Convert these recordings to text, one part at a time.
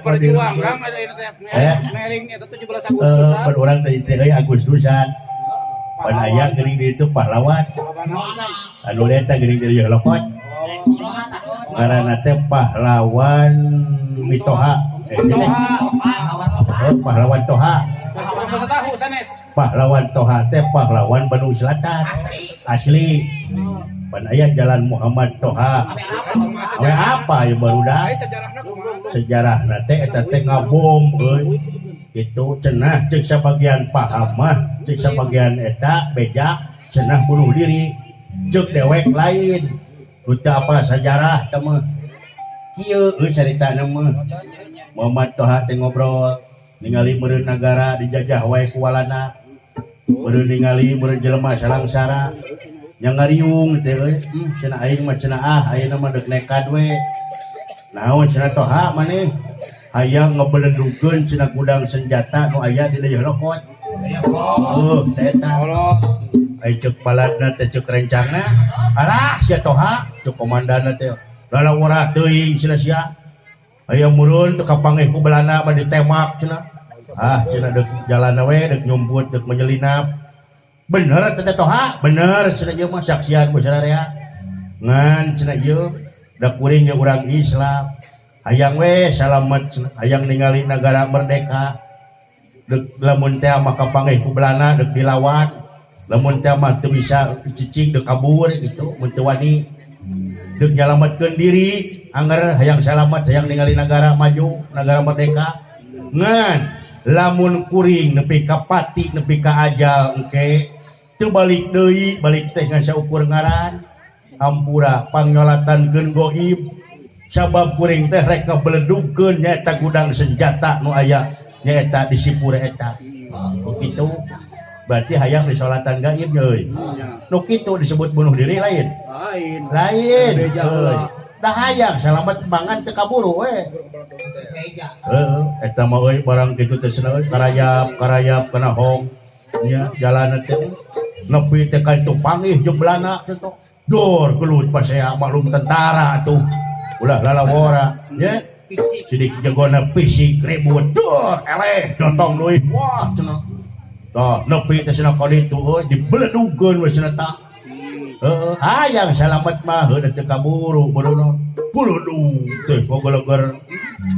Perjuang Kang ada ini teh mering eta 17 Agustusan. Pan urang teh euy Agustusan. Pan aya geuning di itu pahlawan. Anu eta geuning di Lokot. Karena teh pahlawan Mitoha. Pahlawan Toha. Tahu sanes. Pahlawan Toha teh pahlawan Bandung Selatan. Asli. Pan aya Jalan Muhammad Toha. Apa ya barudak? Sejarahna teh eta teh ngabom euy. Itu cenah ceuk sabagian paham mah, ceuk sabagian eta beja cenah bunuh diri. Ceuk dewek lain. Duta apa sejarah teh mah. Kieu caritana mah. Muhammad Toha teh ngobrol ningali meureun nagara dijajah wae ku walana. Meureun ningali meureun jelema salangsara. Yang ngariung teh euy, cenah aing mah cenah ayeuna mah deuk nekat we. Naon cenah Toha maneh? Hayang ngebeledukeun cenah gudang senjata nu aya di Leuh Lokot. Teh eta. Ai ceuk paladna teh ceuk rencangna. Alah sia Toha, ceuk komandanna teh. Lalawara teuing cenah sia. Aya murun teu kapangeh ku belana mah ditembak cenah. Cenah deuk jalanna we deuk nyumput deuk menyelinap. Bener teh Toha, bener cenah ieu mah saksian ku sadarea. Ngan cenah ieu da kuring ge urang Islam. Hayang we salamet cenah, hayang ningali negara merdeka. Deuk lamun teh mah kapangeh ku belana deuk dilawan. Lamun teh mah teu bisa cicing deuk kabur gitu, mun teu wani. Deuk nyalametkeun diri, anger hayang salamet, hayang ningali negara maju, negara merdeka. Ngan lamun kuring nepi ka pati, nepi ka ajal engke teu balik deui, balik teh ngan saukur ngaran. Hampura pangyolatankeun goib. Sabab kuring teh rek ngabeledukeun nyaeta gudang senjata nu aya nyaeta di Sipure eta. Nu kitu berarti hayang disolatan gaib euy. Nu kitu disebut bunuh diri lain. Lain. Da hayang salamet mangan teu kaburu we. Eta mah euy barang kitu teh cenah karayap kana hong. Nya jalan teh nepi teh ka itu pangih jeung belana teh. Dor gelut pasea maklum tentara tuh. Ulah lalawora ya. Sidik jagona fisik ribut. Dor eleh dotong deui. Wah cenah. Tah nepi teh cenah ka ditu euy dibeledukeun we cenah tah. Hayang salamet mah heudeut teu kaburu beuneu. Buludu teh pogologer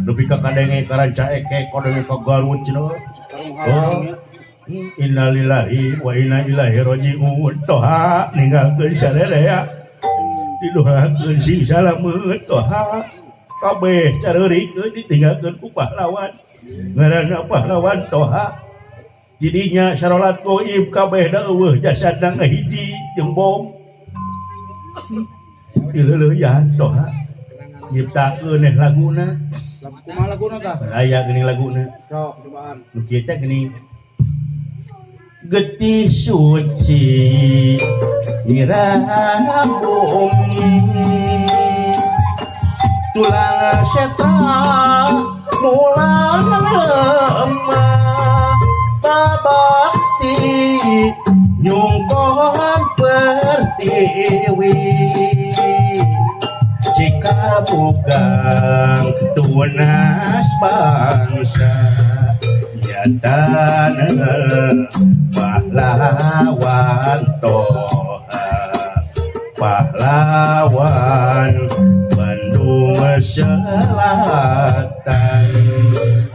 nepi ka kadenge karanca eke kodenge ka Garut cenah. Innalillahi wa inna ilaihi raji'un. Toha ninggalkeun sadaya didoakeun sing salamet Toha kabeh careurik ditinggalkeun ku pahlawan ngaranna pahlawan Toha. Jidinya sarolat goib kabeh da eueuh jasadna ngahiji jeung bom. Ileuyan Toha nyiptakeun laguna. Kumaha laguna tah? Aya geuning laguna. Sok cobaan. Nu kieu teh geuning getih suci nyirah bumi tulang setra mulang lemah babakti nyungkon pertiwi jika bukan tunas bangsa nyatana pahlawan Toha pahlawan Bandung Selatan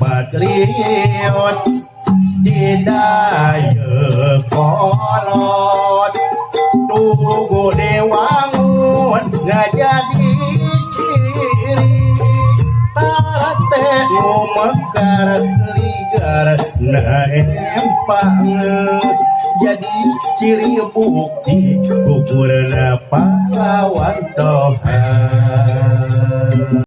patriot didaya kolot tugu dewangun ngajadi ciri tate nu mekar ligar na empang jadi ciri bukti gugur pahlawan Toha.